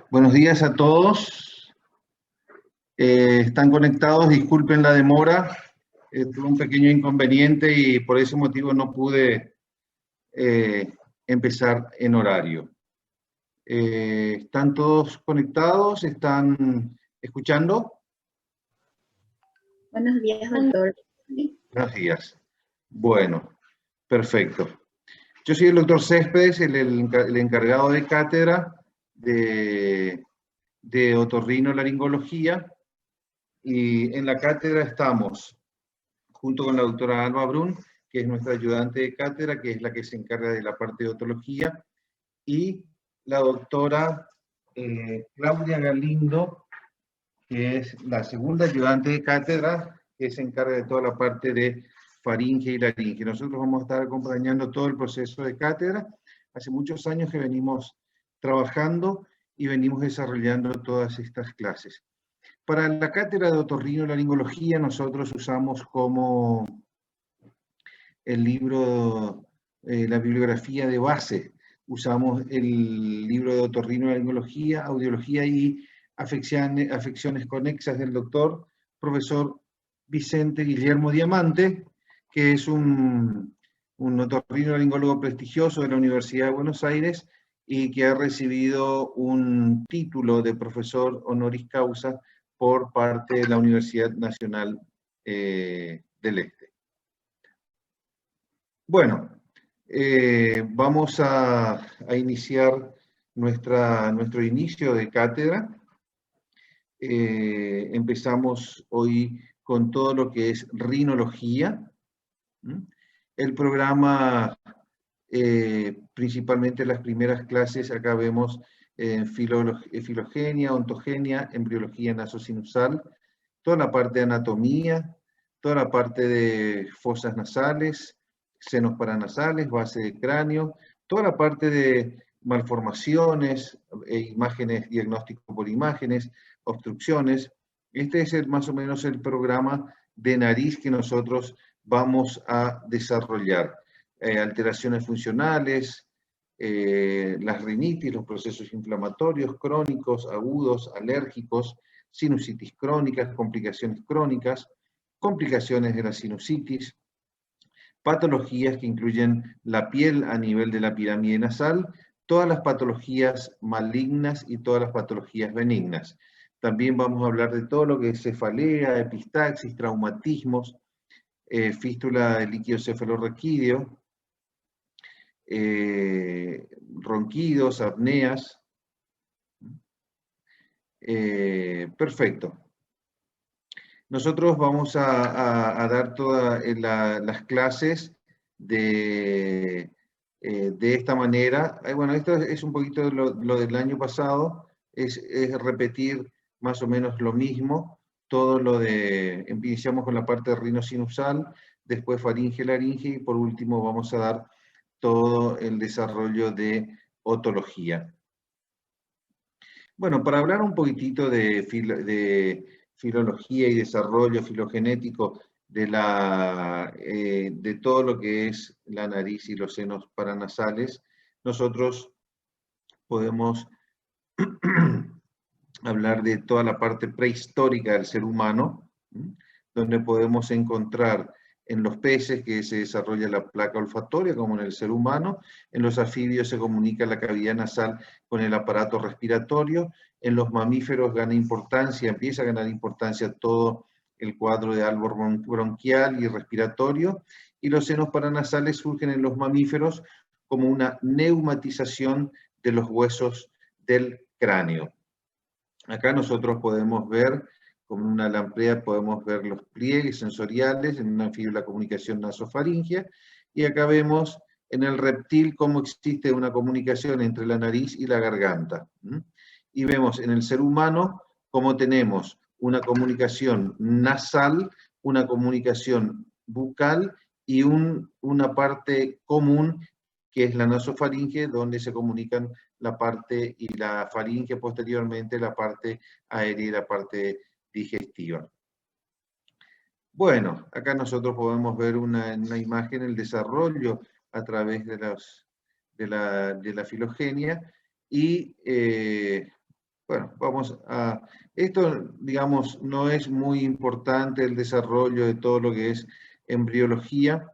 Buenos días a todos. Están conectados, disculpen la demora. Tuve un pequeño inconveniente y por ese motivo no pude empezar en horario. ¿Están todos conectados? ¿Están escuchando? Buenos días, doctor. Buenos días. Bueno, perfecto. Yo soy el doctor Céspedes, el encargado de cátedra de otorrinolaringología, y en la cátedra estamos junto con la doctora Alba Brun, que es nuestra ayudante de cátedra, que es la que se encarga de la parte de otología, y la doctora Claudia Galindo, que es la segunda ayudante de cátedra, que se encarga de toda la parte de faringe y laringe. Nosotros vamos a estar acompañando todo el proceso de cátedra. Hace muchos años que venimos trabajando y venimos desarrollando todas estas clases. Para la cátedra de otorrinolaringología nosotros usamos como el libro, la bibliografía de base. Usamos el libro de otorrinolaringología, audiología y afecciones conexas del doctor profesor Vicente Guillermo Diamante, que es un otorrinolaringólogo prestigioso de la Universidad de Buenos Aires y que ha recibido un título de profesor honoris causa por parte de la Universidad Nacional del Este. Bueno, vamos a iniciar nuestro inicio de cátedra. Empezamos hoy con todo lo que es rinología. El programa, principalmente las primeras clases, acá vemos filogenia, ontogenia, embriología nasosinusal, toda la parte de anatomía, toda la parte de fosas nasales, senos paranasales, base de cráneo, toda la parte de malformaciones, imágenes, diagnóstico por imágenes, obstrucciones. Este es más o menos el programa de nariz que nosotros vamos a desarrollar. Alteraciones funcionales, las rinitis, los procesos inflamatorios crónicos, agudos, alérgicos, sinusitis crónicas, complicaciones de la sinusitis, patologías que incluyen la piel a nivel de la pirámide nasal, todas las patologías malignas y todas las patologías benignas. También vamos a hablar de todo lo que es cefalea, epistaxis, traumatismos, fístula del líquido cefalorraquídeo, ronquidos, apneas. Perfecto. Nosotros vamos a dar todas las clases de esta manera. Bueno, esto es un poquito lo del año pasado, es repetir más o menos lo mismo, todo lo de, iniciamos con la parte de rinosinusal, después faringe, laringe, y por último vamos a dar todo el desarrollo de otología. Bueno, para hablar un poquitito de filología y desarrollo filogenético de todo lo que es la nariz y los senos paranasales, nosotros podemos hablar de toda la parte prehistórica del ser humano, donde podemos encontrar en los peces que se desarrolla la placa olfatoria, como en el ser humano. En los anfibios se comunica la cavidad nasal con el aparato respiratorio. En los mamíferos empieza a ganar importancia todo el cuadro de árbol bronquial y respiratorio. Y los senos paranasales surgen en los mamíferos como una neumatización de los huesos del cráneo. Acá nosotros podemos ver, con una lamprea podemos ver los pliegues sensoriales, en un anfibio la comunicación nasofaringea, y acá vemos en el reptil cómo existe una comunicación entre la nariz y la garganta. Y vemos en el ser humano cómo tenemos una comunicación nasal, una comunicación bucal y una parte común que es la nasofaringe, donde se comunican la parte y la faringe posteriormente, la parte aérea y la parte digestiva. Bueno, acá nosotros podemos ver una imagen, el desarrollo a través de la filogenia, Y bueno, vamos a... Esto, digamos, no es muy importante el desarrollo de todo lo que es embriología,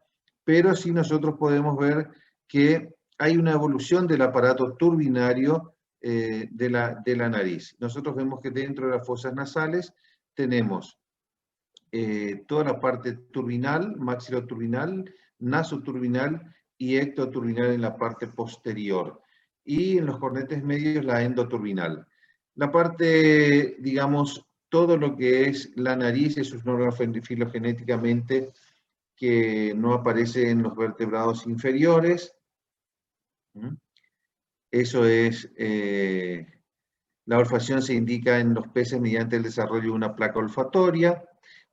pero sí nosotros podemos ver que hay una evolución del aparato turbinario de la nariz. Nosotros vemos que dentro de las fosas nasales tenemos toda la parte turbinal, maxiloturbinal, nasoturbinal y ectoturbinal en la parte posterior. Y en los cornetes medios la endoturbinal. La parte, digamos, todo lo que es la nariz es un órgano filogenéticamente que no aparece en los vertebrados inferiores. Eso es, la olfacción se indica en los peces mediante el desarrollo de una placa olfatoria.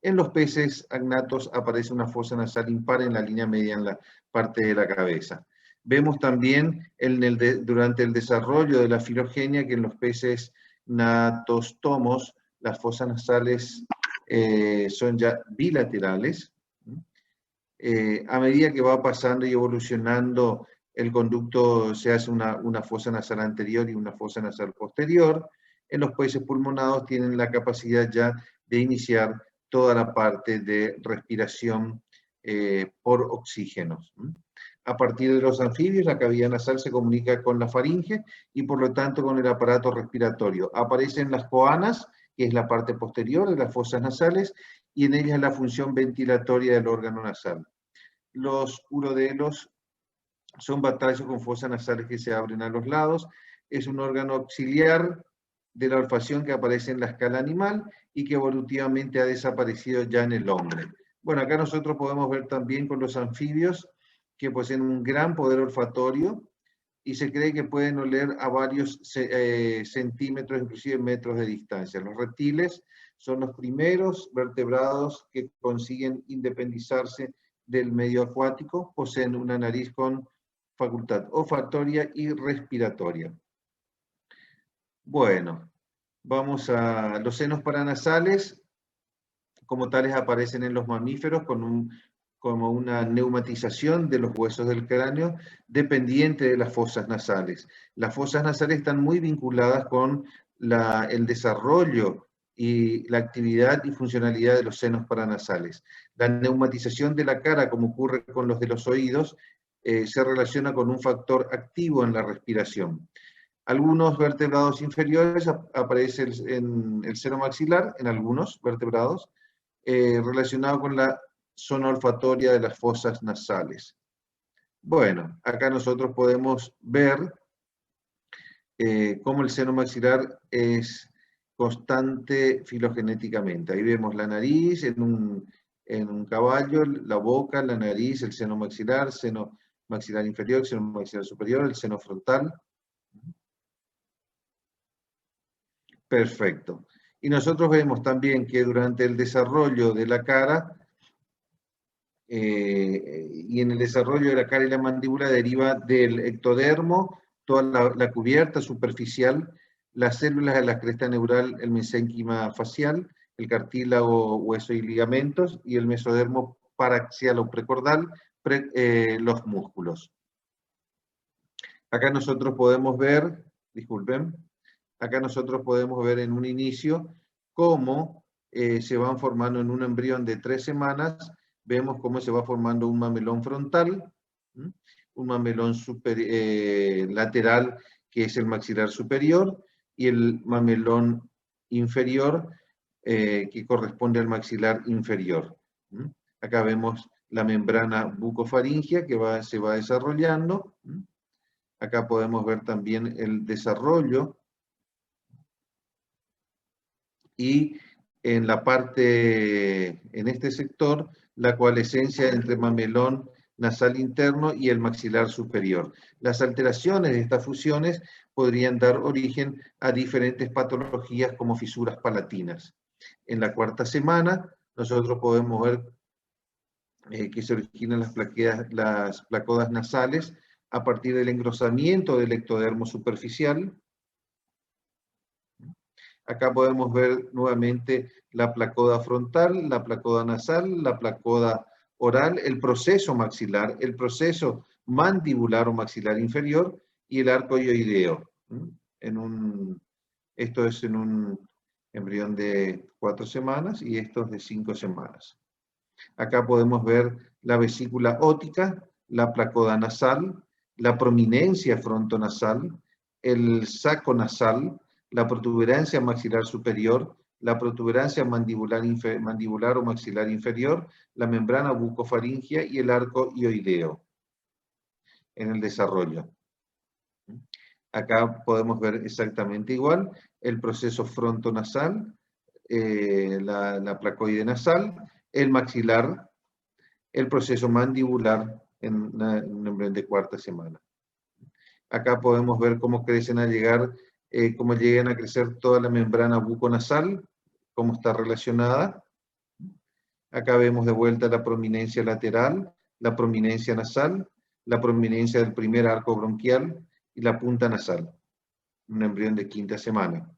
En los peces agnatos aparece una fosa nasal impar en la línea media en la parte de la cabeza. Vemos también durante el desarrollo de la filogenia que en los peces natostomos las fosas nasales son ya bilaterales. A medida que va pasando y evolucionando el conducto, se hace una fosa nasal anterior y una fosa nasal posterior. En los peces pulmonados tienen la capacidad ya de iniciar toda la parte de respiración por oxígenos. A partir de los anfibios, la cavidad nasal se comunica con la faringe y por lo tanto con el aparato respiratorio. Aparecen las coanas, que es la parte posterior de las fosas nasales, y en ellas la función ventilatoria del órgano nasal. Los urodelos son batallos con fosas nasales que se abren a los lados. Es un órgano auxiliar de la olfacción que aparece en la escala animal y que evolutivamente ha desaparecido ya en el hombre. Bueno, acá nosotros podemos ver también con los anfibios que poseen un gran poder olfatorio y se cree que pueden oler a varios centímetros, inclusive metros de distancia. Los reptiles son los primeros vertebrados que consiguen independizarse del medio acuático, poseen una nariz con facultad olfatoria y respiratoria. Bueno, vamos a los senos paranasales. Como tales aparecen en los mamíferos como una neumatización de los huesos del cráneo dependiente de las fosas nasales. Las fosas nasales están muy vinculadas con el desarrollo y la actividad y funcionalidad de los senos paranasales. La neumatización de la cara, como ocurre con los de los oídos, se relaciona con un factor activo en la respiración. Algunos vertebrados inferiores aparece en el seno maxilar, en algunos vertebrados, relacionado con la zona olfatoria de las fosas nasales. Bueno, acá nosotros podemos ver cómo el seno maxilar es constante filogenéticamente. Ahí vemos la nariz en un caballo, la boca, la nariz, el seno maxilar inferior, el seno maxilar superior, el seno frontal. Perfecto. Y nosotros vemos también que durante el desarrollo de la cara, y en el desarrollo de la cara y la mandíbula deriva del ectodermo, toda la cubierta superficial, las células de la cresta neural, el mesénquima facial, el cartílago, hueso y ligamentos, y el mesodermo paraxial o precordal, los músculos. Acá nosotros podemos ver, disculpen, acá nosotros podemos ver en un inicio cómo se van formando en un embrión de 3 semanas, vemos cómo se va formando un mamelón frontal, un mamelón lateral que es el maxilar superior y el mamelón inferior que corresponde al maxilar inferior. Acá vemos la membrana bucofaringea que se va desarrollando. Acá podemos ver también el desarrollo y en la parte, en este sector, la coalescencia entre mamelón nasal interno y el maxilar superior. Las alteraciones de estas fusiones podrían dar origen a diferentes patologías como fisuras palatinas. En la 4ª semana, nosotros podemos ver que se originan las placodas nasales a partir del engrosamiento del ectodermo superficial. Acá podemos ver nuevamente la placoda frontal, la placoda nasal, la placoda oral, el proceso maxilar, el proceso mandibular o maxilar inferior y el arco hioideo. Esto es en un embrión de 4 semanas y esto es de 5 semanas. Acá podemos ver la vesícula óptica, la placoda nasal, la prominencia frontonasal, el saco nasal, la protuberancia maxilar superior, la protuberancia mandibular o maxilar inferior, la membrana bucofaringea y el arco hioideo en el desarrollo. Acá podemos ver exactamente igual el proceso frontonasal, la placoide nasal, el maxilar, el proceso mandibular en un embrión de 4ª semana. Acá podemos ver cómo crecen a llegar, cómo llegan a crecer toda la membrana buconasal, cómo está relacionada. Acá vemos de vuelta la prominencia lateral, la prominencia nasal, la prominencia del primer arco bronquial y la punta nasal, un embrión de 5ª semana.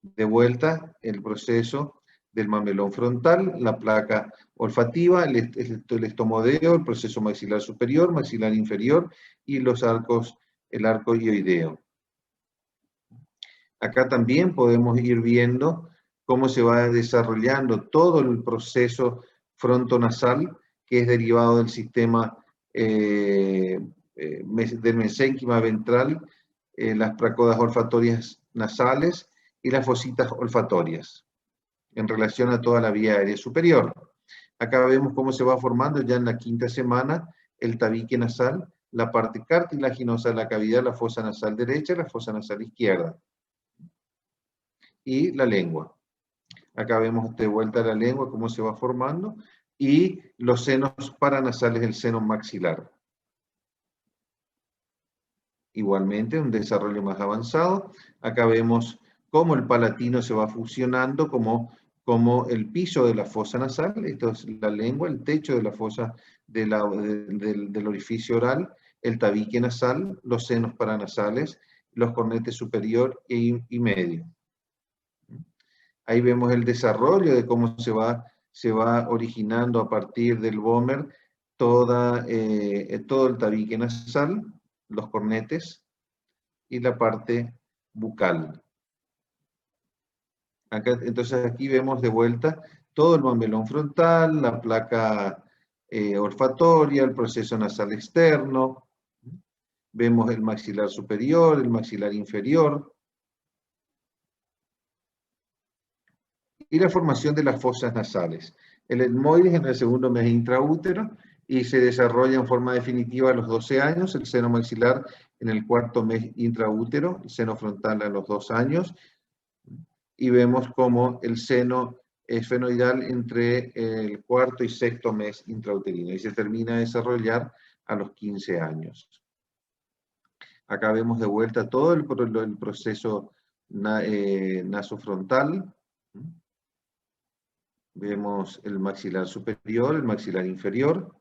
De vuelta el proceso del mamelón frontal, la placa olfativa, el estomodeo, el proceso maxilar superior, maxilar inferior y los arcos, el arco hioideo. Acá también podemos ir viendo cómo se va desarrollando todo el proceso frontonasal, que es derivado del sistema del mesénquima ventral, las placodas olfatorias nasales y las fositas olfatorias, en relación a toda la vía aérea superior. Acá vemos cómo se va formando ya en la 5ª semana el tabique nasal, la parte cartilaginosa de la cavidad, la fosa nasal derecha y la fosa nasal izquierda. Y la lengua. Acá vemos de vuelta la lengua, cómo se va formando, y los senos paranasales del seno maxilar. Igualmente, un desarrollo más avanzado. Acá vemos cómo el palatino se va fusionando como el piso de la fosa nasal, esto es la lengua, el techo de la fosa del orificio oral, el tabique nasal, los senos paranasales, los cornetes superior y medio. Ahí vemos el desarrollo de cómo se va originando a partir del vómer todo el tabique nasal, los cornetes y la parte bucal. Entonces aquí vemos de vuelta todo el mamelón frontal, la placa olfatoria, el proceso nasal externo, vemos el maxilar superior, el maxilar inferior, y la formación de las fosas nasales. El etmoides en el 2º mes intraútero y se desarrolla en forma definitiva a los 12 años, el seno maxilar en el 4º mes intraútero, el seno frontal a los 2 años, y vemos cómo el seno es esfenoidal entre el 4º y 6º mes intrauterino y se termina de desarrollar a los 15 años. Acá vemos de vuelta todo el proceso nasofrontal. Vemos el maxilar superior, el maxilar inferior,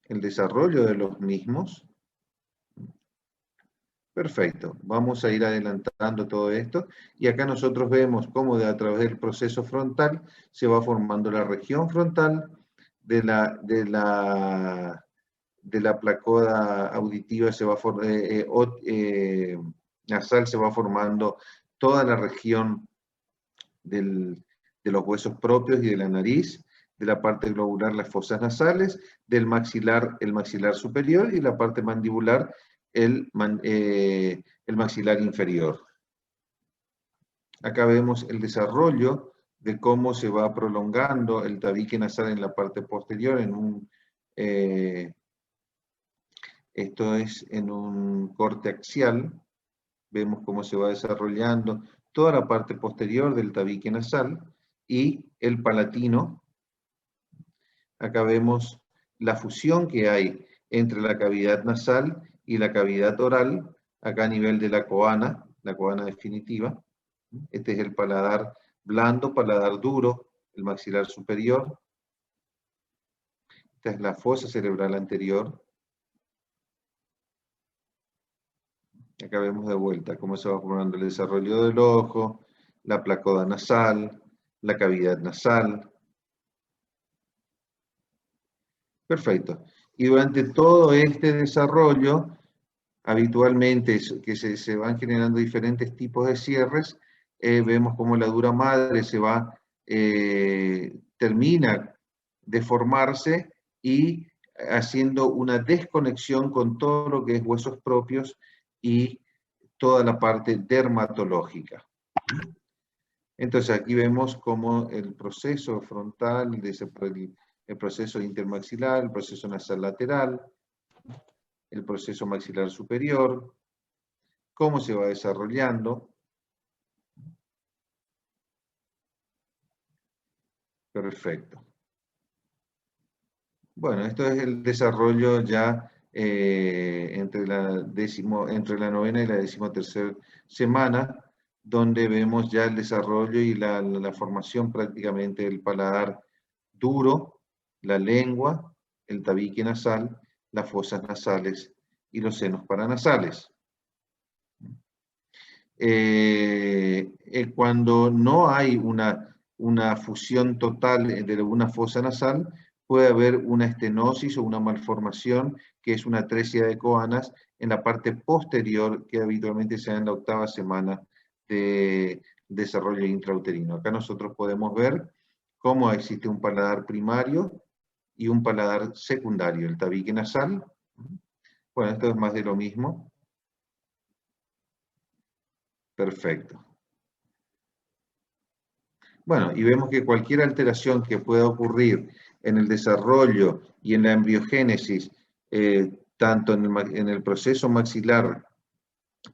el desarrollo de los mismos. Perfecto, vamos a ir adelantando todo esto y acá nosotros vemos cómo a través del proceso frontal se va formando la región frontal de la placoda auditiva, nasal, se va formando toda la región de los huesos propios y de la nariz, de la parte globular las fosas nasales, del maxilar el maxilar superior y la parte mandibular el maxilar inferior. Acá vemos el desarrollo de cómo se va prolongando el tabique nasal en la parte posterior, esto es en un corte axial. Vemos cómo se va desarrollando toda la parte posterior del tabique nasal y el palatino. Acá vemos la fusión que hay entre la cavidad nasal y la cavidad oral, acá a nivel de la coana definitiva. Este es el paladar blando, paladar duro, el maxilar superior. Esta es la fosa cerebral anterior. Acá vemos de vuelta cómo se va formando el desarrollo del ojo, la placoda nasal, la cavidad nasal. Perfecto. Y durante todo este desarrollo habitualmente que se van generando diferentes tipos de cierres. Vemos cómo la dura madre termina de formarse y haciendo una desconexión con todo lo que es huesos propios y toda la parte dermatológica. Entonces aquí vemos cómo el proceso frontal, el proceso intermaxilar, el proceso nasal lateral, el proceso maxilar superior, cómo se va desarrollando. Perfecto. Bueno, esto es el desarrollo ya entre la novena y la 13ª semana, donde vemos ya el desarrollo y la formación prácticamente del paladar duro, la lengua, el tabique nasal, las fosas nasales y los senos paranasales. Cuando no hay una fusión total de una fosa nasal, puede haber una estenosis o una malformación, que es una atresia de Coanas en la parte posterior, que habitualmente se da en la 8ª semana de desarrollo intrauterino. Acá nosotros podemos ver cómo existe un paladar primario y un paladar secundario, el tabique nasal. Bueno, esto es más de lo mismo. Perfecto. Bueno, y vemos que cualquier alteración que pueda ocurrir en el desarrollo y en la embriogénesis, tanto en el proceso maxilar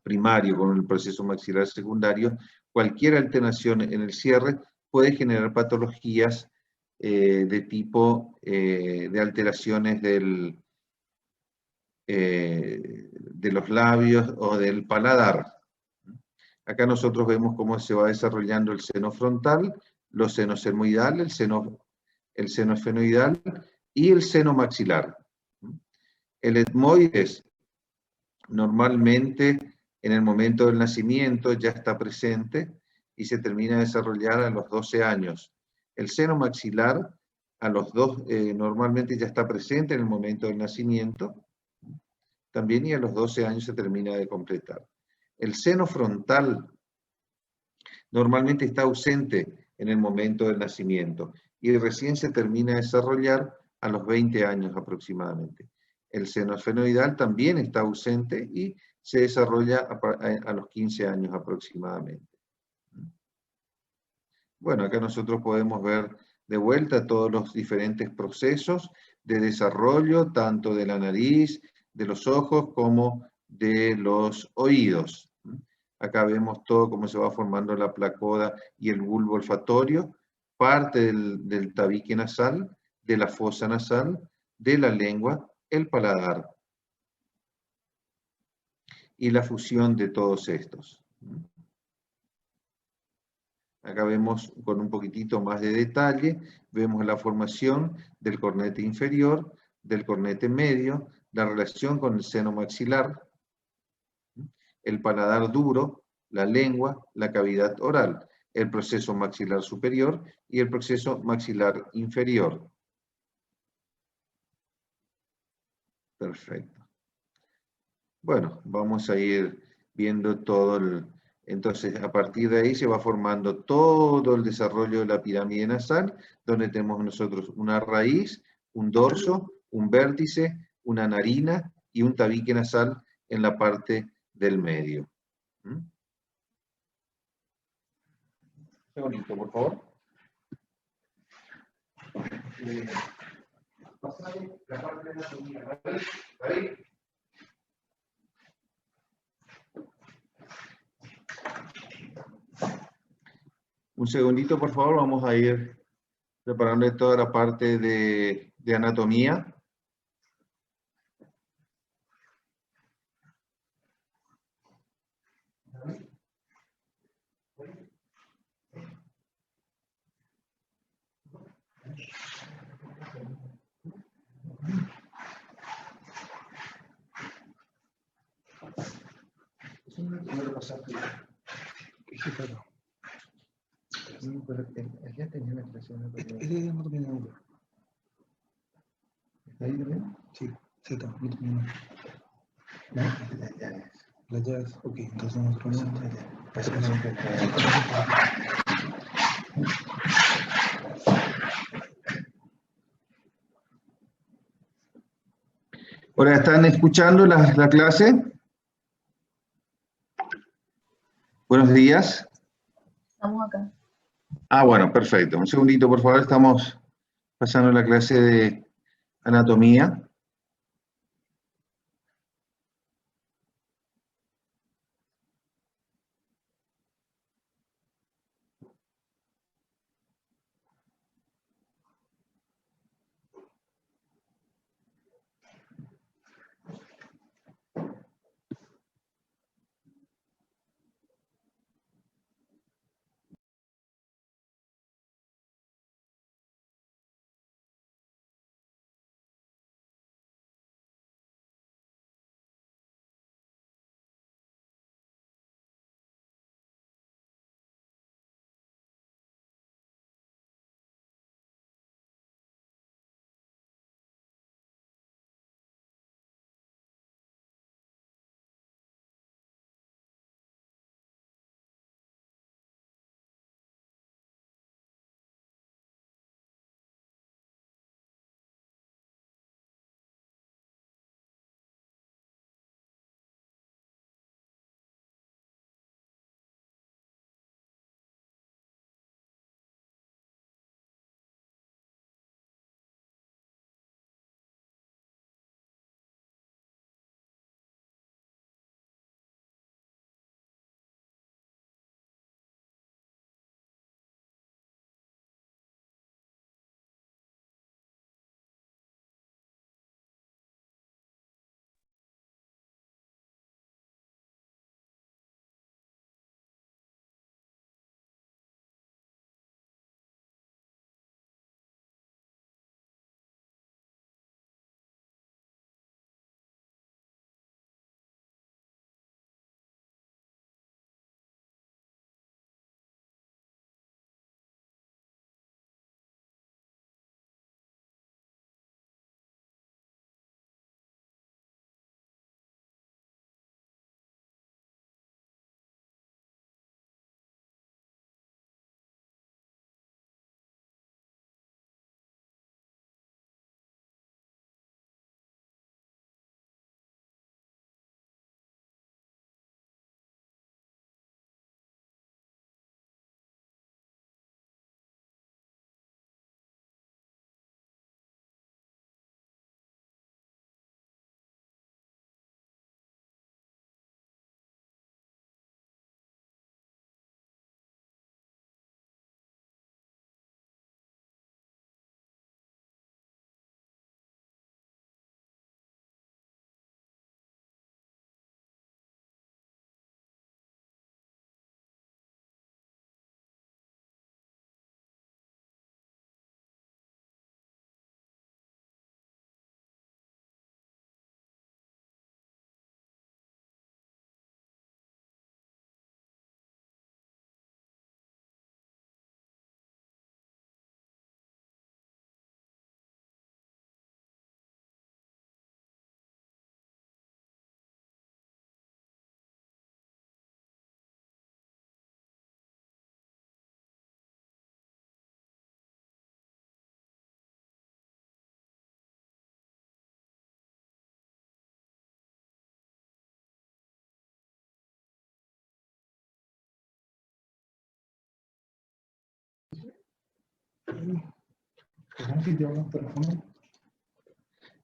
primario como en el proceso maxilar secundario, cualquier alteración en el cierre puede generar patologías de tipo de alteraciones de los labios o del paladar. Acá nosotros vemos cómo se va desarrollando el seno frontal, los senos etmoidales, el seno esfenoidal y el seno maxilar. El etmoides normalmente en el momento del nacimiento ya está presente y se termina de desarrollar a los 12 años. El seno maxilar normalmente ya está presente en el momento del nacimiento también y a los 12 años se termina de completar. El seno frontal normalmente está ausente en el momento del nacimiento y recién se termina de desarrollar a los 20 años aproximadamente. El seno esfenoidal también está ausente y se desarrolla a los 15 años aproximadamente. Bueno, acá nosotros podemos ver de vuelta todos los diferentes procesos de desarrollo, tanto de la nariz, de los ojos, como de los oídos. Acá vemos todo cómo se va formando la placoda y el bulbo olfatorio, parte del tabique nasal, de la fosa nasal, de la lengua, el paladar y la fusión de todos estos. Acá vemos con un poquitito más de detalle, vemos la formación del cornete inferior, del cornete medio, la relación con el seno maxilar, el paladar duro, la lengua, la cavidad oral, el proceso maxilar superior y el proceso maxilar inferior. Perfecto. Bueno, vamos a ir viendo todo Entonces, a partir de ahí se va formando todo el desarrollo de la pirámide nasal, donde tenemos nosotros una raíz, un dorso, un vértice, una narina y un tabique nasal en la parte del medio. Un segundito, por favor. La parte de la anatomía, ¿ahí? Un segundito, por favor, vamos a ir preparando toda la parte de anatomía. Allá tenía la creación. Ese día no tenía uno. ¿Está ahí también? Sí, Z, no tenía uno. ¿No? Las llaves. Ok, entonces nosotros no. Hola, ¿están escuchando la clase? Buenos días. Estamos acá. Ah, bueno, perfecto. Un segundito, por favor. Estamos pasando la clase de anatomía.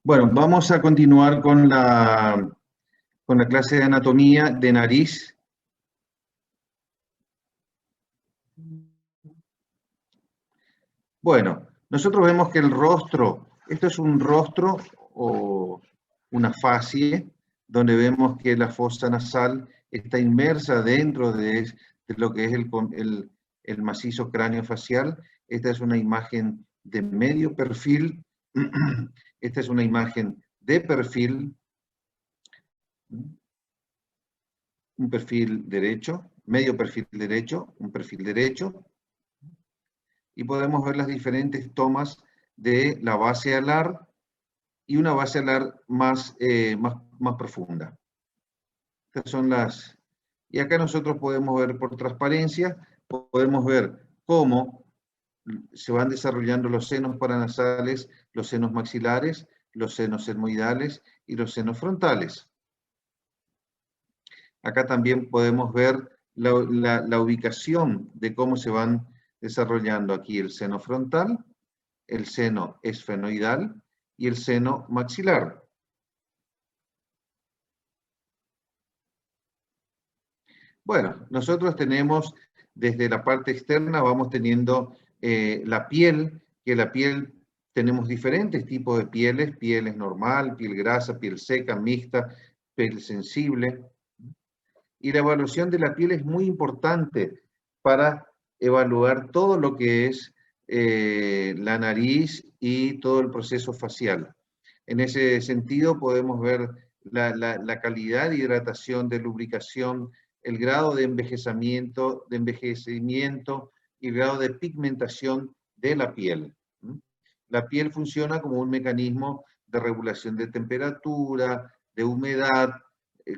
Bueno, vamos a continuar con la clase de anatomía de nariz. Bueno, nosotros vemos que el rostro, esto es un rostro o una facie, donde vemos que la fosa nasal está inmersa dentro de lo que es el macizo craneofacial. Esta es una imagen de medio perfil. Esta es una imagen de perfil. Un perfil derecho, medio perfil derecho, un perfil derecho. Y podemos ver las diferentes tomas de la base alar y una base alar más profunda. Estas son las... Y acá nosotros podemos ver por transparencia, podemos ver cómo se van desarrollando los senos paranasales, los senos maxilares, los senos etmoidales y los senos frontales. Acá también podemos ver la ubicación de cómo se van desarrollando aquí el seno frontal, el seno esfenoidal y el seno maxilar. Bueno, nosotros tenemos desde la parte externa, vamos teniendo la piel, que la piel tenemos diferentes tipos de pieles, pieles normal, piel grasa, piel seca, mixta, piel sensible. Y la evaluación de la piel es muy importante para evaluar todo lo que es la nariz y todo el proceso facial. En ese sentido podemos ver la calidad de hidratación, de lubricación, el grado de envejecimiento y el grado de pigmentación de la piel. La piel funciona como un mecanismo de regulación de temperatura, de humedad,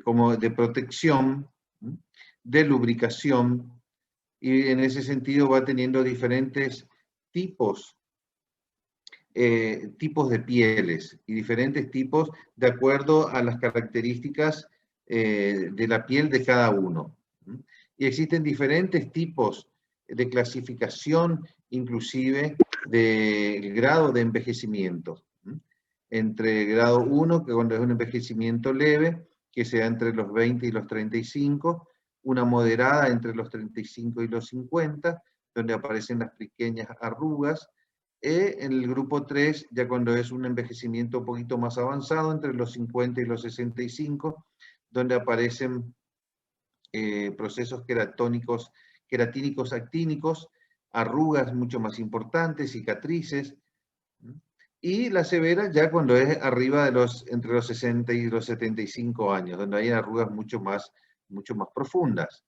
como de protección, de lubricación, y en ese sentido va teniendo diferentes tipos de pieles y diferentes tipos de acuerdo a las características de la piel de cada uno. Y existen diferentes tipos de clasificación, inclusive del grado de envejecimiento. Entre grado 1, que cuando es un envejecimiento leve, que sea entre los 20 y los 35, una moderada entre los 35 y los 50, donde aparecen las pequeñas arrugas, en el grupo 3, ya cuando es un envejecimiento un poquito más avanzado, entre los 50 y los 65, donde aparecen procesos queratínicos actínicos, arrugas mucho más importantes, cicatrices, y la severa ya cuando es arriba de entre los 60 y los 75 años, donde hay arrugas mucho más profundas.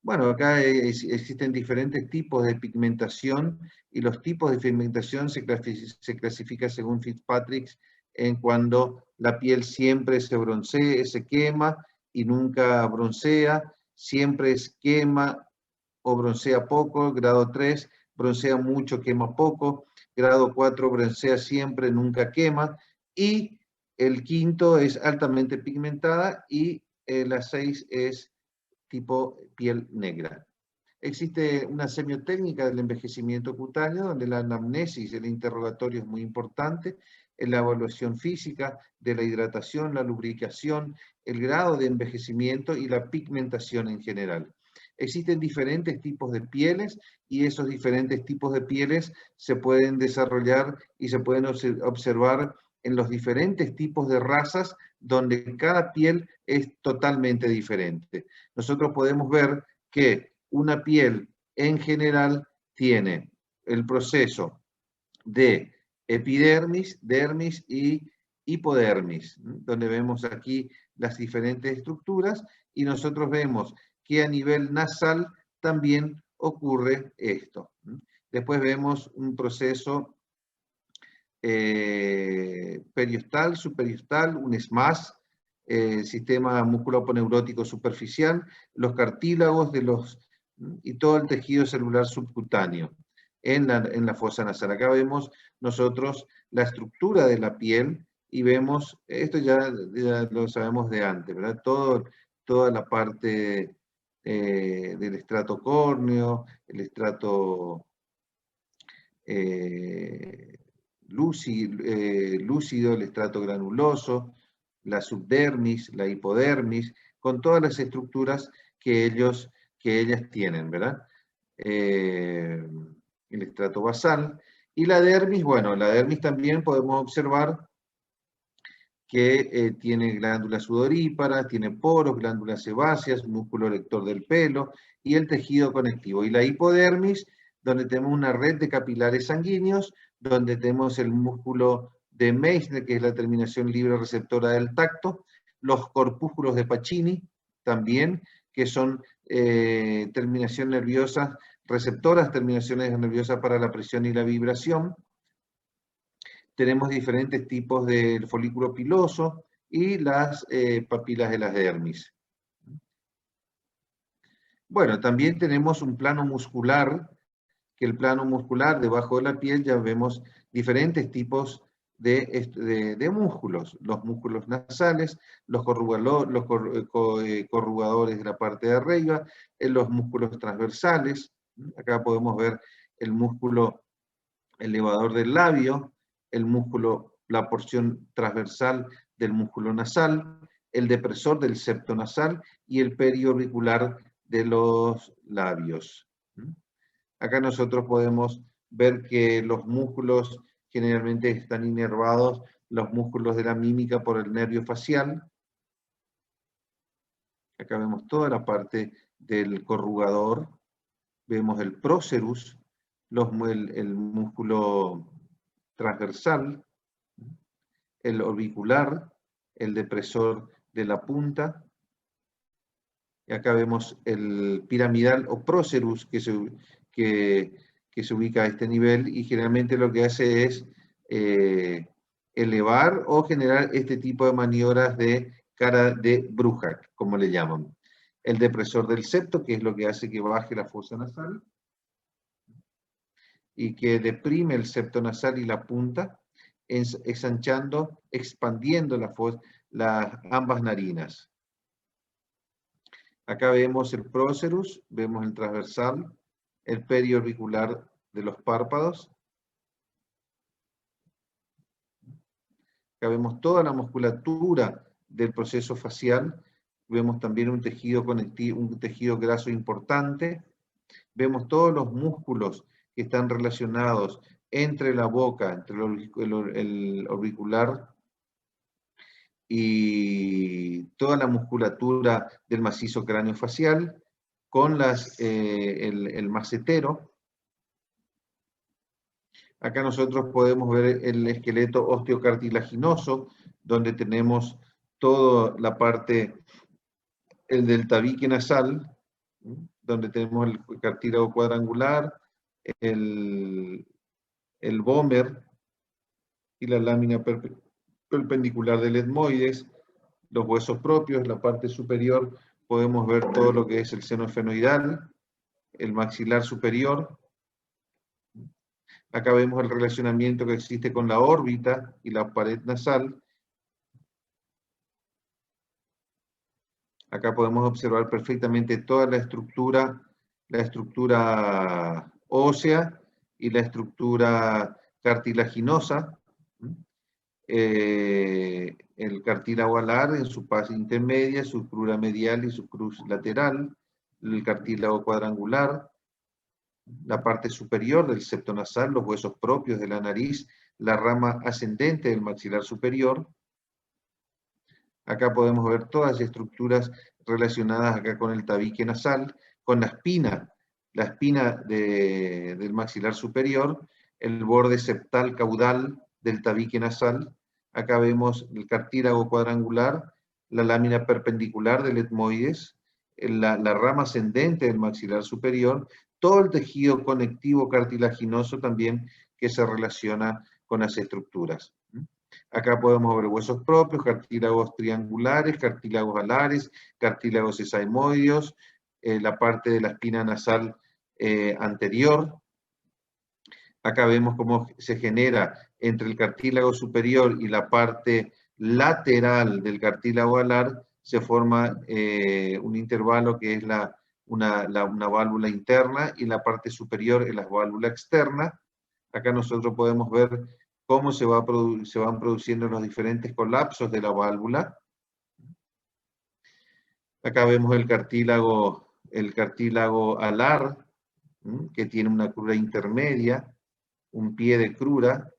Bueno, acá existen diferentes tipos de pigmentación y los tipos de pigmentación se clasifica según Fitzpatrick en cuando la piel siempre se broncea, se quema y nunca broncea, siempre es quema o broncea poco, grado 3, broncea mucho, quema poco, grado 4, broncea siempre, nunca quema, y el quinto es altamente pigmentada y la 6 es tipo piel negra. Existe una semiotécnica del envejecimiento cutáneo donde la anamnesis, el interrogatorio es muy importante, en la evaluación física de la hidratación, la lubricación, el grado de envejecimiento y la pigmentación en general. Existen diferentes tipos de pieles y esos diferentes tipos de pieles se pueden desarrollar y se pueden observar en los diferentes tipos de razas donde cada piel es totalmente diferente. Nosotros podemos ver que una piel en general tiene el proceso de epidermis, dermis y hipodermis, donde vemos aquí las diferentes estructuras y nosotros vemos que a nivel nasal también ocurre esto. Después vemos un proceso periostal, superiostal, un SMAS, sistema musculoponeurótico superficial, los cartílagos y todo el tejido celular subcutáneo en la fosa nasal. Acá vemos nosotros la estructura de la piel y vemos, esto ya lo sabemos de antes, ¿verdad? Toda la parte del estrato córneo, el estrato lúcido, el estrato granuloso, la subdermis, la hipodermis, con todas las estructuras que ellas tienen, ¿verdad? El estrato basal. Y la dermis, bueno, la dermis también podemos observar que tiene glándulas sudoríparas, tiene poros, glándulas sebáceas, músculo erector del pelo y el tejido conectivo. Y la hipodermis, donde tenemos una red de capilares sanguíneos, donde tenemos el músculo de Meissner, que es la terminación libre receptora del tacto, los corpúsculos de Pacini, también, que son terminaciones nerviosas, receptoras, terminaciones nerviosas para la presión y la vibración. Tenemos diferentes tipos del folículo piloso y las papilas de las dermis. Bueno, también tenemos un plano muscular, que el plano muscular debajo de la piel ya vemos diferentes tipos de músculos. Los músculos nasales, los corrugadores de la parte de arriba, los músculos transversales. Acá podemos ver el músculo elevador del labio, el músculo, la porción transversal del músculo nasal, el depresor del septo nasal y el periorbicular de los labios. Acá nosotros podemos ver que los músculos generalmente están inervados, los músculos de la mímica por el nervio facial. Acá vemos toda la parte del corrugador, vemos el prócerus, el músculo transversal, el orbicular, el depresor de la punta. Y acá vemos el piramidal o prócerus que se ubica a este nivel y generalmente lo que hace es elevar o generar este tipo de maniobras de cara de bruja, como le llaman. El depresor del septo, que es lo que hace que baje la fosa nasal y que deprime el septo nasal y la punta, ensanchando, expandiendo las ambas narinas. Acá vemos el prócerus, vemos el transversal, el periorbicular de los párpados. Acá vemos toda la musculatura del proceso facial. Vemos también un tejido conectivo, un tejido graso importante. Vemos todos los músculos que están relacionados entre la boca, entre el orbicular y toda la musculatura del macizo craneofacial con el macetero. Acá nosotros podemos ver el esqueleto osteocartilaginoso, donde tenemos toda la parte, el del tabique nasal, donde tenemos el cartílago cuadrangular, el vómer y la lámina perpendicular del etmoides, los huesos propios, la parte superior podemos ver todo lo que es el seno esfenoidal, el maxilar superior. Acá vemos el relacionamiento que existe con la órbita y la pared nasal. Acá podemos observar perfectamente toda la estructura ósea y la estructura cartilaginosa. El cartílago alar en su fase intermedia, su crura medial y su cruz lateral, el cartílago cuadrangular, la parte superior del septo nasal, los huesos propios de la nariz, la rama ascendente del maxilar superior. Acá podemos ver todas las estructuras relacionadas acá con el tabique nasal, con la espina del maxilar superior, el borde septal caudal del tabique nasal. Acá vemos el cartílago cuadrangular, la lámina perpendicular del etmoides, la rama ascendente del maxilar superior, todo el tejido conectivo cartilaginoso también que se relaciona con las estructuras. Acá podemos ver huesos propios, cartílagos triangulares, cartílagos alares, cartílagos sesamoideos, la parte de la espina nasal anterior. Acá vemos cómo se genera entre el cartílago superior y la parte lateral del cartílago alar, se forma un intervalo que es una válvula interna y la parte superior es la válvula externa. Acá nosotros podemos ver cómo se van produciendo los diferentes colapsos de la válvula. Acá vemos el cartílago alar, que tiene una crura intermedia, un pie de crura,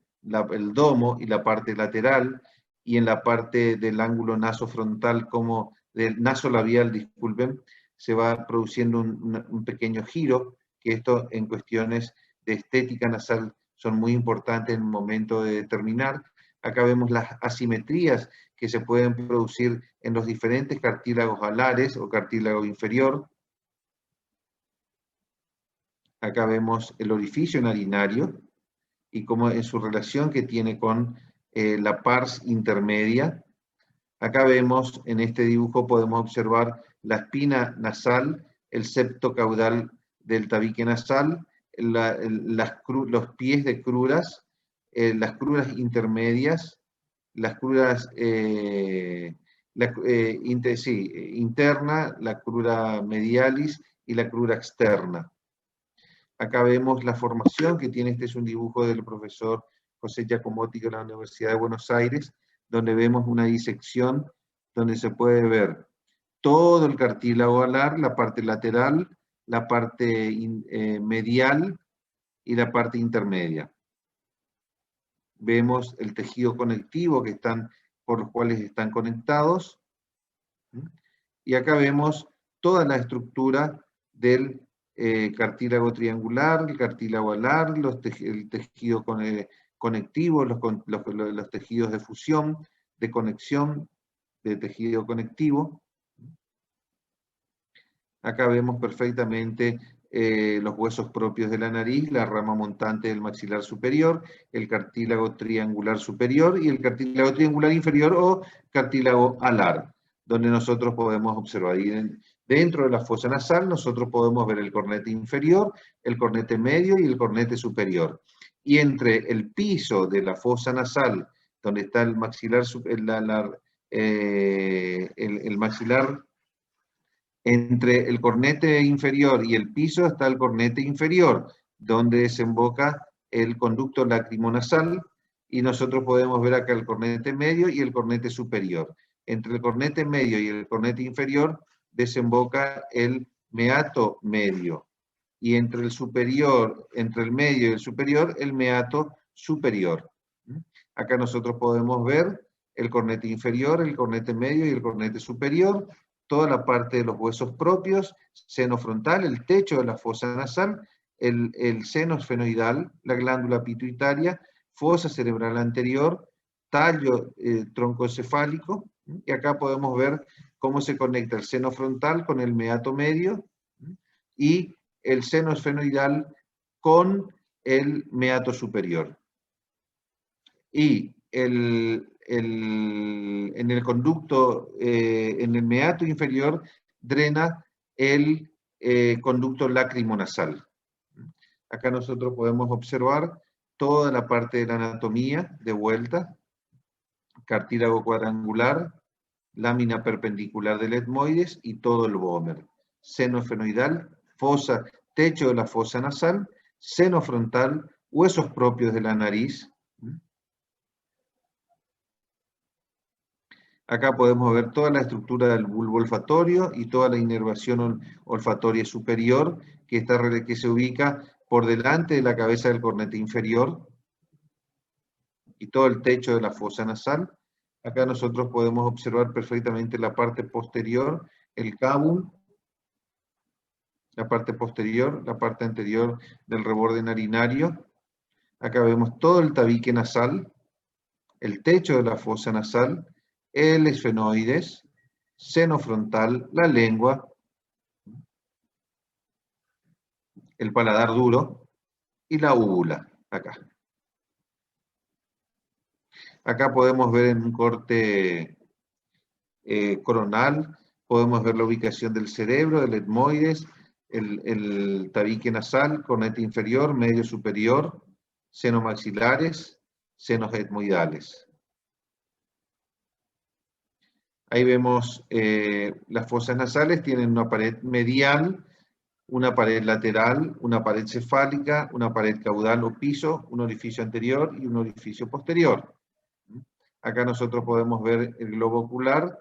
el domo y la parte lateral, y en la parte del ángulo nasofrontal, como del nasolabial, disculpen, se va produciendo un pequeño giro, que esto en cuestiones de estética nasal son muy importantes en el momento de determinar. Acá vemos las asimetrías que se pueden producir en los diferentes cartílagos alares o cartílago inferior. Acá vemos el orificio narinario y cómo en su relación que tiene con la pars intermedia. Acá vemos, en este dibujo podemos observar la espina nasal el septo caudal del tabique nasal, los pies de cruras, las cruras intermedias, las cruras interna, la crura medialis y la crura externa. Acá vemos la formación que tiene, este es un dibujo del profesor José Giacomotti de la Universidad de Buenos Aires, donde vemos una disección donde se puede ver todo el cartílago alar, la parte lateral, la parte medial y la parte intermedia. Vemos el tejido conectivo por los cuales están conectados. Y acá vemos toda la estructura del cartílago triangular, el cartílago alar, el tejido conectivo, los tejidos de fusión, de conexión, de tejido conectivo. Acá vemos perfectamente los huesos propios de la nariz, la rama montante del maxilar superior, el cartílago triangular superior y el cartílago triangular inferior o cartílago alar, donde nosotros podemos observar. Y dentro de la fosa nasal nosotros podemos ver el cornete inferior, el cornete medio y el cornete superior. Y entre el piso de la fosa nasal, donde está el maxilar, el maxilar, entre el cornete inferior y el piso está el cornete inferior, donde desemboca el conducto lacrimonasal, y nosotros podemos ver acá el cornete medio y el cornete superior. Entre el cornete medio y el cornete inferior desemboca el meato medio, y entre el medio y el superior, el meato superior. Acá nosotros podemos ver el cornete inferior, el cornete medio y el cornete superior, toda la parte de los huesos propios, seno frontal, el techo de la fosa nasal, el seno esfenoidal, la glándula pituitaria, fosa cerebral anterior, tallo troncoencefálico, y acá podemos ver cómo se conecta el seno frontal con el meato medio y el seno esfenoidal con el meato superior. Y en el conducto, en el meato inferior, drena el conducto lacrimonasal. Acá nosotros podemos observar toda la parte de la anatomía de vuelta, cartílago cuadrangular, lámina perpendicular del etmoides y todo el vómer, seno esfenoidal, fosa, techo de la fosa nasal, seno frontal, huesos propios de la nariz. Acá podemos ver toda la estructura del bulbo olfatorio y toda la inervación olfatoria superior que se ubica por delante de la cabeza del cornete inferior y todo el techo de la fosa nasal. Acá nosotros podemos observar perfectamente la parte posterior, el cabum, la parte posterior, la parte anterior del reborde narinario. Acá vemos todo el tabique nasal, el techo de la fosa nasal, el esfenoides, seno frontal, la lengua, el paladar duro y la úvula, acá. Acá podemos ver en un corte coronal, podemos ver la ubicación del cerebro, del etmoides, el tabique nasal, cornete inferior, medio superior, senos maxilares, senos etmoidales. Ahí vemos las fosas nasales, tienen una pared medial, una pared lateral, una pared cefálica, una pared caudal o piso, un orificio anterior y un orificio posterior. Acá nosotros podemos ver el globo ocular,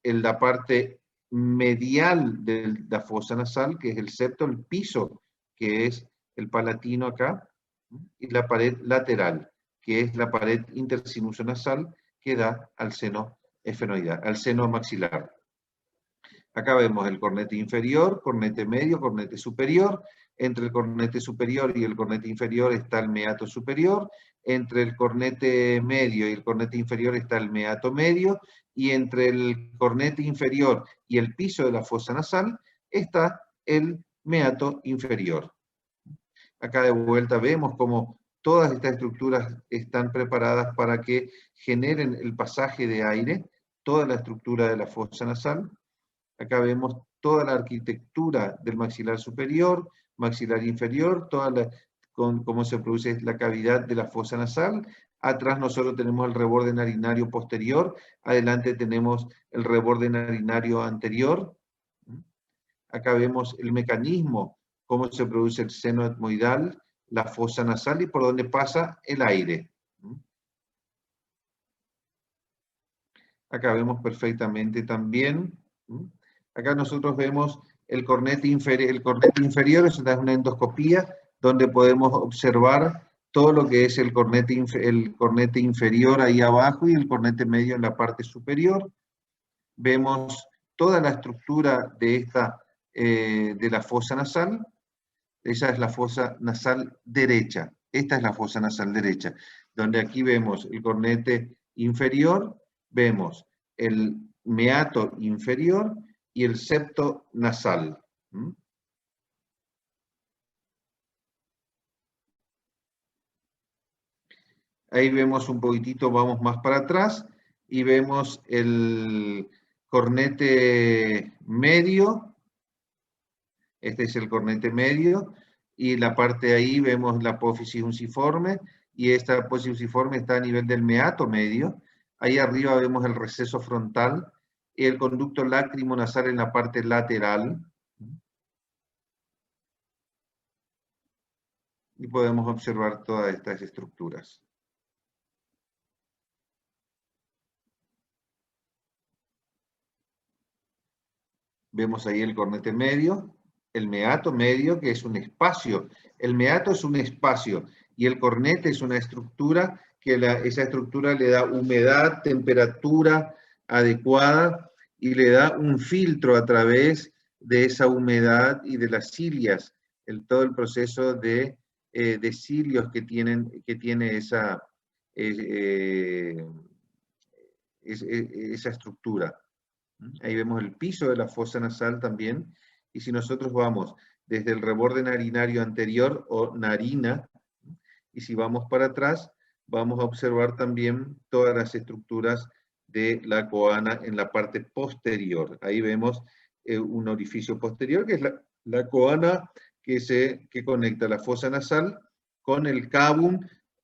en la parte medial de la fosa nasal, que es el septo, el piso, que es el palatino acá, y la pared lateral, que es la pared intersinuso nasal, que da al seno esfenoidal, al seno maxilar. Acá vemos el cornete inferior, cornete medio, cornete superior. Entre el cornete superior y el cornete inferior está el meato superior. Entre el cornete medio y el cornete inferior está el meato medio. Y entre el cornete inferior y el piso de la fosa nasal está el meato inferior. Acá de vuelta vemos cómo todas estas estructuras están preparadas para que generen el pasaje de aire, toda la estructura de la fosa nasal. Acá vemos toda la arquitectura del maxilar superior, maxilar inferior, cómo se produce la cavidad de la fosa nasal. Atrás nosotros tenemos el reborde narinario posterior, adelante tenemos el reborde narinario anterior. Acá vemos el mecanismo, cómo se produce el seno etmoidal, la fosa nasal y por dónde pasa el aire. Acá vemos perfectamente también. Acá nosotros vemos el cornete inferior. El cornete inferior es una endoscopía donde podemos observar todo lo que es el cornete inferior ahí abajo y el cornete medio en la parte superior. Vemos toda la estructura de la fosa nasal. Esa es la fosa nasal derecha. Esta es la fosa nasal derecha, donde aquí vemos el cornete inferior, vemos el meato inferior y el septo nasal. Ahí vemos un poquitito, vamos más para atrás, y vemos el cornete medio. Este es el cornete medio, y la parte de ahí vemos la apófisis unciforme, y esta apófisis unciforme está a nivel del meato medio. Ahí arriba vemos el receso frontal, y el conducto lácrimo-nasal en la parte lateral. Y podemos observar todas estas estructuras. Vemos ahí el cornete medio, el meato medio, que es un espacio. El meato es un espacio y el cornete es una estructura que esa estructura le da humedad, temperatura adecuada y le da un filtro a través de esa humedad y de las cilias, todo el proceso de cilios que tiene esa estructura. Ahí vemos el piso de la fosa nasal también. Y si nosotros vamos desde el reborde narinario anterior o narina, y si vamos para atrás, vamos a observar también todas las estructuras de la coana en la parte posterior. Ahí vemos un orificio posterior, que es la coana que conecta la fosa nasal con el cabum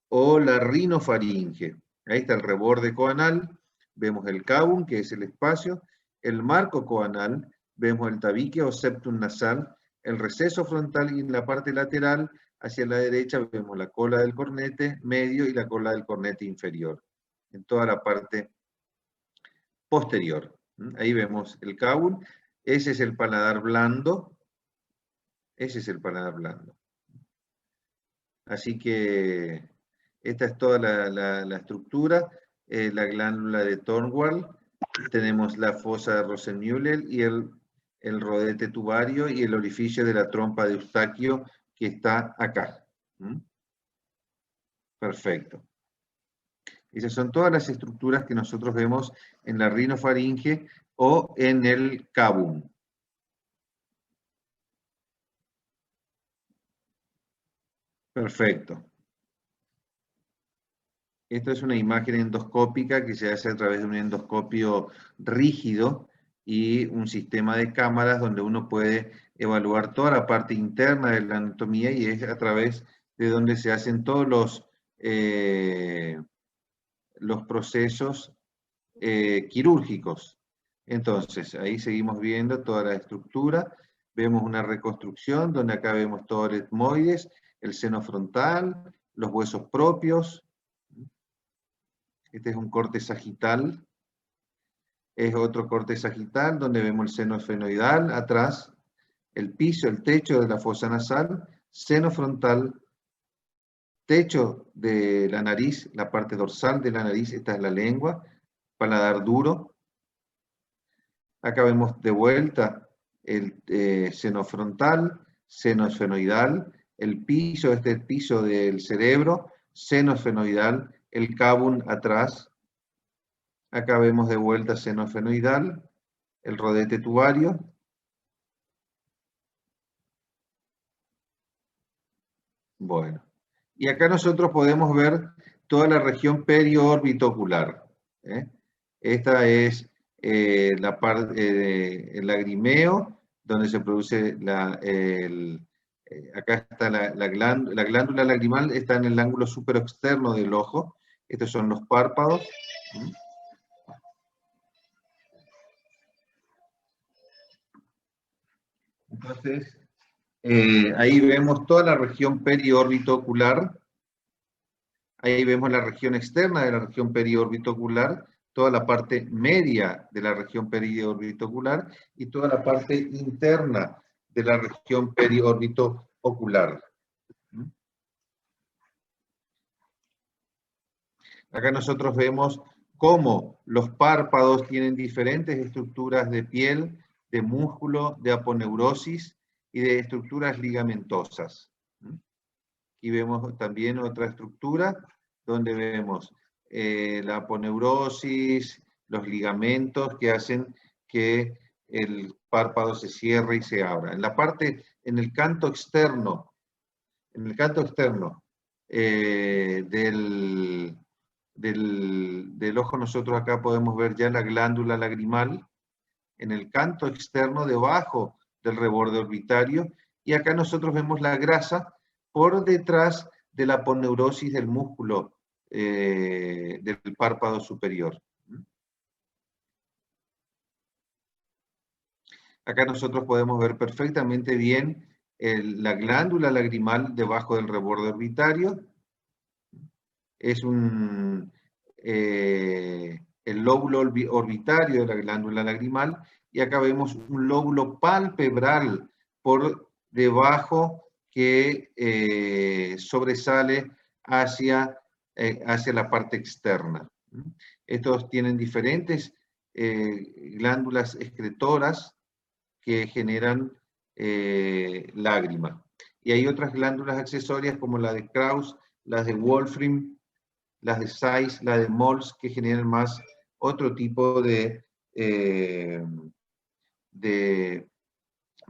o la rinofaringe. Ahí está el reborde coanal, vemos el cabum, que es el espacio, el marco coanal, vemos el tabique o septum nasal, el receso frontal, y en la parte lateral, hacia la derecha, vemos la cola del cornete medio y la cola del cornete inferior, en toda la parte posterior. Ahí vemos el cabum, ese es el paladar blando, ese es el paladar blando. Así que esta es toda la estructura, la glándula de Thornwald. Tenemos la fosa de Rosenmüller y el rodete tubario y el orificio de la trompa de Eustaquio que está acá. Perfecto. Esas son todas las estructuras que nosotros vemos en la rinofaringe o en el cabum. Perfecto. Esta es una imagen endoscópica que se hace a través de un endoscopio rígido y un sistema de cámaras donde uno puede evaluar toda la parte interna de la anatomía, y es a través de donde se hacen todos los procesos quirúrgicos. Entonces, ahí seguimos viendo toda la estructura. Vemos una reconstrucción donde acá vemos todo el etmoides, el seno frontal, los huesos propios. Este es un corte sagital. Es otro corte sagital donde vemos el seno esfenoidal atrás, el piso, el techo de la fosa nasal, seno frontal, techo de la nariz, la parte dorsal de la nariz, esta es la lengua, paladar duro. Acá vemos de vuelta el seno frontal, seno esfenoidal, el piso, este es el piso del cerebro, seno esfenoidal, el cabum atrás. Acá vemos de vuelta seno esfenoidal, el rodete tubario. Bueno, y acá nosotros podemos ver toda la región periorbitocular. Esta es el lagrimeo, donde se produce acá está la glándula lagrimal, está en el ángulo superexterno del ojo. Estos son los párpados. Entonces, ahí vemos toda la región periórbito ocular. Ahí vemos la región externa de la región periórbito ocular, toda la parte media de la región periórbito ocular y toda la parte interna de la región periórbito ocular. Acá nosotros vemos cómo los párpados tienen diferentes estructuras de piel, de músculo, de aponeurosis y de estructuras ligamentosas. Y vemos también otra estructura donde vemos la aponeurosis, los ligamentos que hacen que el párpado se cierre y se abra. En el canto externo del ojo, nosotros acá podemos ver ya la glándula lagrimal en el canto externo debajo del reborde orbitario, y acá nosotros vemos la grasa por detrás de la aponeurosis del músculo del párpado superior. Acá nosotros podemos ver perfectamente bien la glándula lagrimal debajo del reborde orbitario. Es el lóbulo orbitario de la glándula lagrimal, y acá vemos un lóbulo palpebral por debajo que sobresale hacia la parte externa. Estos tienen diferentes glándulas excretoras que generan lágrima. Y hay otras glándulas accesorias como la de Krauss, las de Wolfram, las de Zeiss, la de Mols, que generan más otro tipo de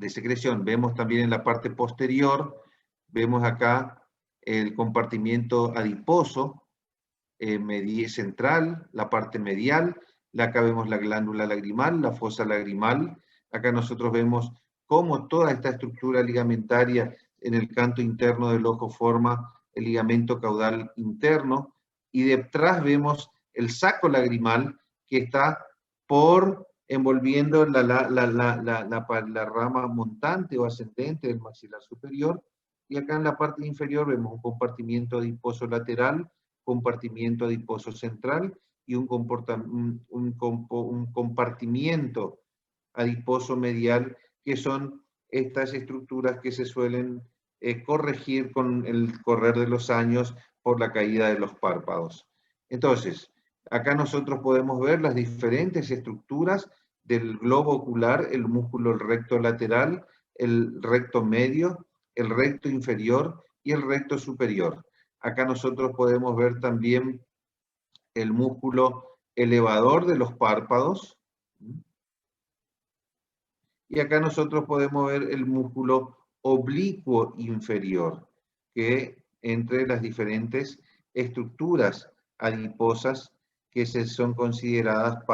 secreción. Vemos también en la parte posterior, vemos acá el compartimiento adiposo central, la parte medial. Acá vemos la glándula lagrimal, la fosa lagrimal. Acá nosotros vemos cómo toda esta estructura ligamentaria en el canto interno del ojo forma el ligamento caudal interno, y detrás vemos el saco lagrimal que está envolviendo la rama montante o ascendente del maxilar superior, y acá en la parte inferior vemos un compartimiento adiposo lateral, compartimiento adiposo central y un compartimiento adiposo medial, que son estas estructuras que se suelen corregir con el correr de los años por la caída de los párpados. Entonces, acá nosotros podemos ver las diferentes estructuras del globo ocular, el músculo recto lateral, el recto medio, el recto inferior y el recto superior. Acá nosotros podemos ver también el músculo elevador de los párpados. Y acá nosotros podemos ver el músculo oblicuo inferior, que entre las diferentes estructuras adiposas que son consideradas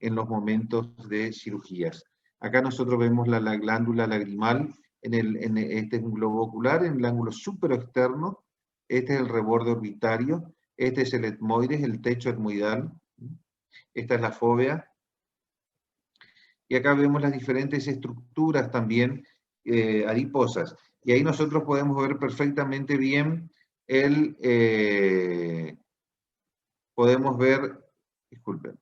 en los momentos de cirugías. Acá nosotros vemos la glándula lagrimal, este es un globo ocular, en el ángulo superexterno. Este es el reborde orbitario, este es el etmoides, el techo etmoidal, esta es la fóvea. Y acá vemos las diferentes estructuras también adiposas. Y ahí nosotros podemos ver perfectamente bien disculpen.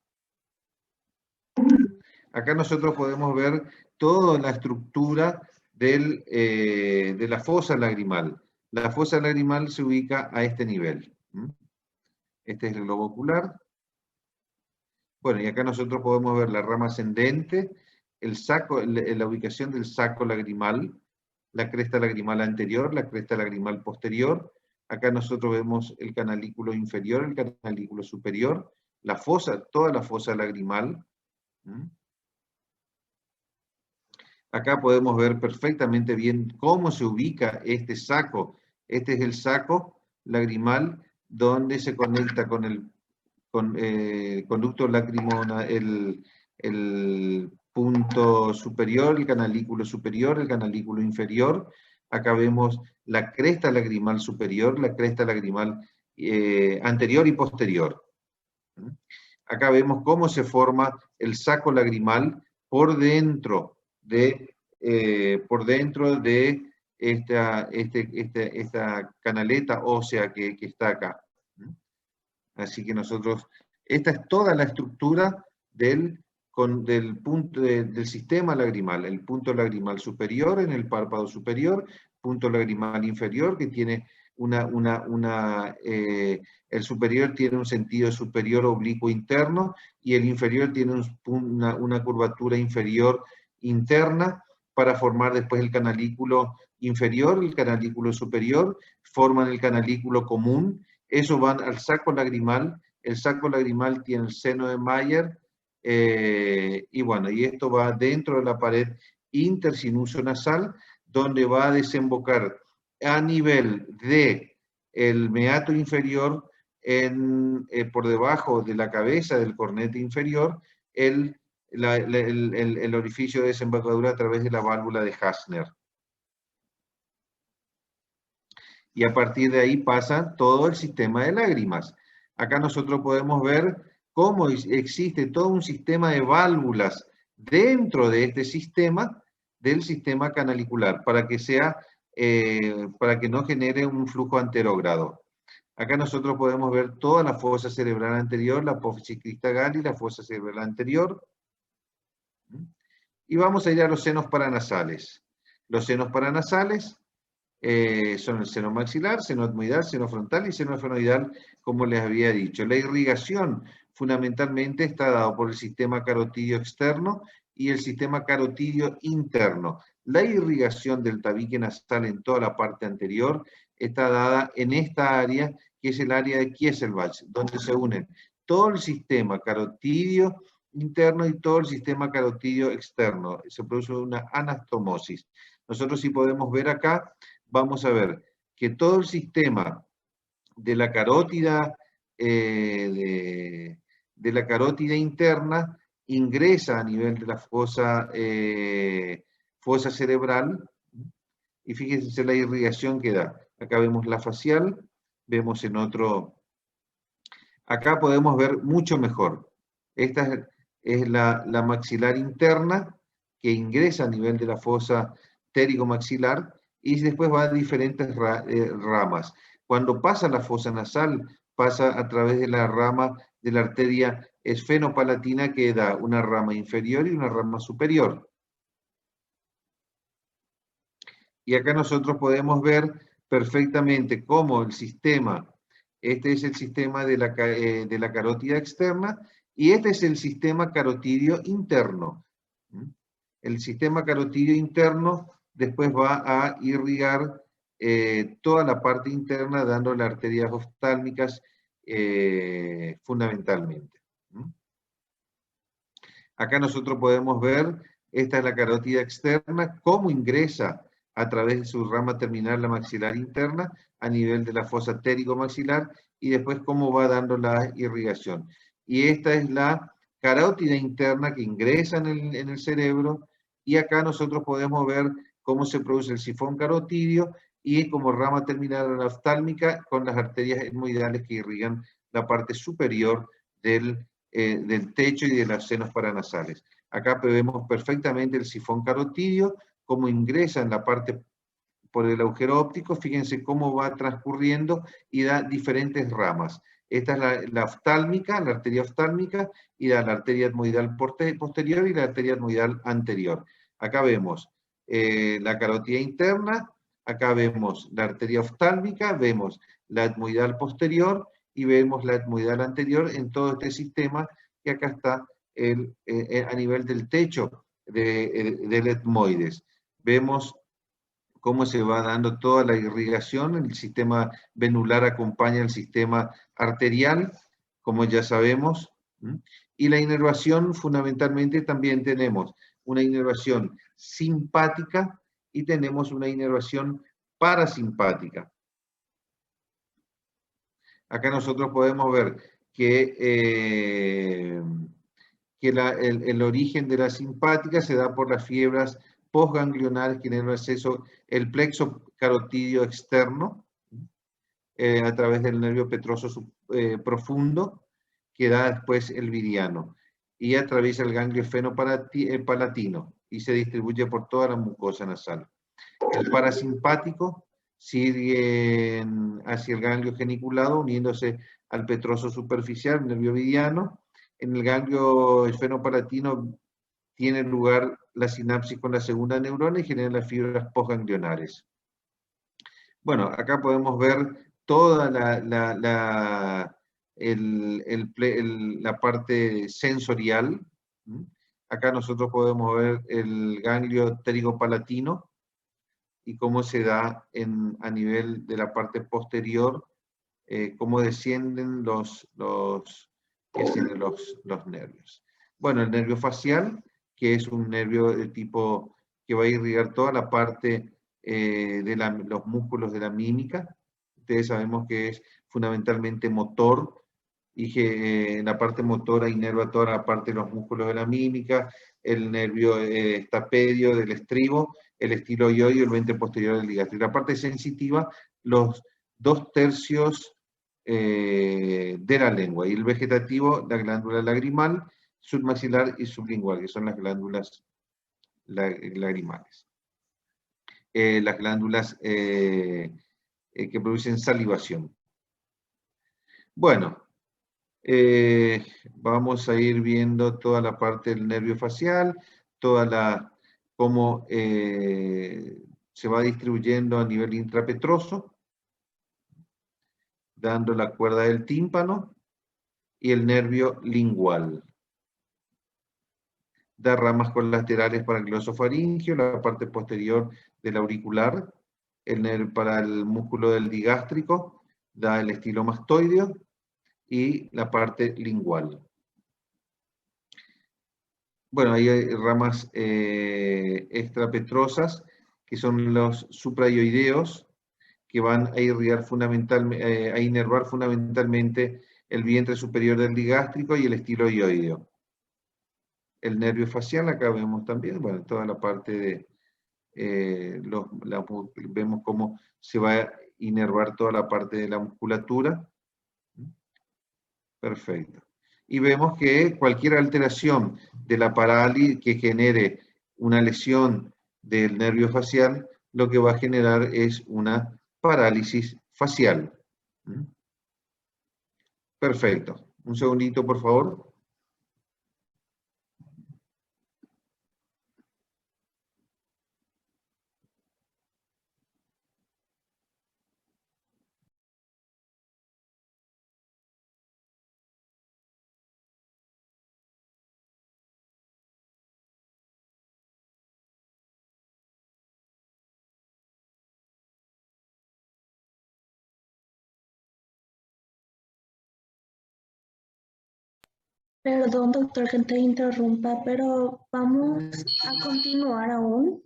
Acá nosotros podemos ver toda la estructura de la fosa lagrimal. La fosa lagrimal se ubica a este nivel. Este es el globo ocular. Bueno, y acá nosotros podemos ver la rama ascendente, el saco, la ubicación del saco lagrimal, la cresta lagrimal anterior, la cresta lagrimal posterior. Acá nosotros vemos el canalículo inferior, el canalículo superior, la fosa, toda la fosa lagrimal. Acá podemos ver perfectamente bien cómo se ubica este saco. Este es el saco lagrimal donde se conecta con el conducto lacrimona, el punto superior, el canalículo superior, el canalículo inferior. Acá vemos la cresta lagrimal superior, la cresta lagrimal anterior y posterior. Acá vemos cómo se forma el saco lagrimal por dentro de esta canaleta ósea que está acá. Así que esta es toda la estructura del sistema lagrimal. El punto lagrimal superior en el párpado superior, punto lagrimal inferior que tiene el superior tiene un sentido superior oblicuo interno y el inferior tiene una curvatura inferior interna para formar después el canalículo inferior, el canalículo superior, forman el canalículo común. Eso van al saco lagrimal. El saco lagrimal tiene el seno de Mayer y bueno, y esto va dentro de la pared intersinuso nasal, donde va a desembocar a nivel de el meato inferior, por debajo de la cabeza del cornete inferior, el orificio de desembocadura a través de la válvula de Hassner. Y a partir de ahí pasa todo el sistema de lágrimas. Acá nosotros podemos ver cómo existe todo un sistema de válvulas dentro de este sistema, del sistema canalicular, para que no genere un flujo anterógrado. Acá nosotros podemos ver toda la fosa cerebral anterior, la apófisis cristagal y la fosa cerebral anterior. Y vamos a ir a los senos paranasales. Los senos paranasales son el seno maxilar, seno etmoidal, seno frontal y seno esfenoidal, como les había dicho. La irrigación fundamentalmente está dado por el sistema carotidio externo y el sistema carotidio interno. La irrigación del tabique nasal en toda la parte anterior está dada en esta área, que es el área de Kieselbach, donde se unen todo el sistema carotidio interno y todo el sistema carotidio externo. Se produce una anastomosis. Nosotros, si podemos ver acá, vamos a ver que todo el sistema de la carótida, interna ingresa a nivel de la fosa cerebral, y fíjense la irrigación que da. Acá vemos la facial, vemos en otro. Acá podemos ver mucho mejor. Esta es la maxilar interna que ingresa a nivel de la fosa térico-maxilar y después va a diferentes ramas. Cuando pasa la fosa nasal, pasa a través de la rama de la arteria esfenopalatina, que da una rama inferior y una rama superior. Y acá nosotros podemos ver perfectamente cómo el sistema, este es el sistema de la carótida externa y este es el sistema carotidio interno. El sistema carotidio interno después va a irrigar toda la parte interna, dando las arterias oftálmicas fundamentalmente. Acá nosotros podemos ver, esta es la carótida externa, cómo ingresa a través de su rama terminal la maxilar interna a nivel de la fosa térico-maxilar y después cómo va dando la irrigación. Y esta es la carótida interna que ingresa en el cerebro, y acá nosotros podemos ver cómo se produce el sifón carotidio y como rama terminal la oftálmica con las arterias etmoidales que irrigan la parte superior del techo y de los senos paranasales. Acá vemos perfectamente el sifón carotidio, cómo ingresa en la parte por el agujero óptico. Fíjense cómo va transcurriendo y da diferentes ramas. Esta es la oftálmica, la arteria oftálmica, y da la arteria etmoidal posterior y la arteria etmoidal anterior. Acá vemos la carótida interna, acá vemos la arteria oftálmica, vemos la etmoidal posterior y vemos la etmoidal anterior en todo este sistema, que acá está a nivel del techo del etmoides. Vemos cómo se va dando toda la irrigación. El sistema venular acompaña el sistema arterial, como ya sabemos. Y la inervación, fundamentalmente, también tenemos una inervación simpática y tenemos una inervación parasimpática. Acá nosotros podemos ver que el origen de la simpática se da por las fiebras postganglionares que tienen acceso el plexo carotidio externo a través del nervio petroso profundo, que da después el viriano, y atraviesa el ganglio fenopalatino y se distribuye por toda la mucosa nasal. El parasimpático sigue hacia el ganglio geniculado, uniéndose al petroso superficial, nervio viriano. En el ganglio fenopalatino tiene lugar la sinapsis con la segunda neurona y genera las fibras postganglionares. Bueno, acá podemos ver toda la parte sensorial. Acá nosotros podemos ver el ganglio pterigopalatino y cómo se da a nivel de la parte posterior, cómo descienden los nervios. Bueno, el nervio facial, que es un nervio de tipo que va a irrigar toda la parte de los músculos de la mímica. Ustedes sabemos que es fundamentalmente motor y que en la parte motora inerva toda la parte de los músculos de la mímica, el nervio estapedio del estribo, el estiloioide y el vente posterior del digástrico. La parte sensitiva, los 2/3 de la lengua, y el vegetativo, la glándula lagrimal, submaxilar y sublingual, que son las glándulas lagrimales. Las glándulas que producen salivación. Bueno, vamos a ir viendo toda la parte del nervio facial, cómo se va distribuyendo a nivel intrapetroso, dando la cuerda del tímpano y el nervio lingual. Da ramas colaterales para el glosofaringio, la parte posterior del auricular, para el músculo del digástrico, da el estilomastoideo y la parte lingual. Bueno, ahí hay ramas extrapetrosas, que son los supraioideos, que van a irrigar a inervar fundamentalmente el vientre superior del digástrico y el estiloioideo. El nervio facial, acá vemos también, bueno, toda la parte de, vemos cómo se va a inervar toda la parte de la musculatura. Perfecto. Y vemos que cualquier alteración de la parálisis que genere una lesión del nervio facial, lo que va a generar es una parálisis facial. Perfecto. Un segundito, por favor. Perdón, doctor, que te interrumpa, pero vamos a continuar aún.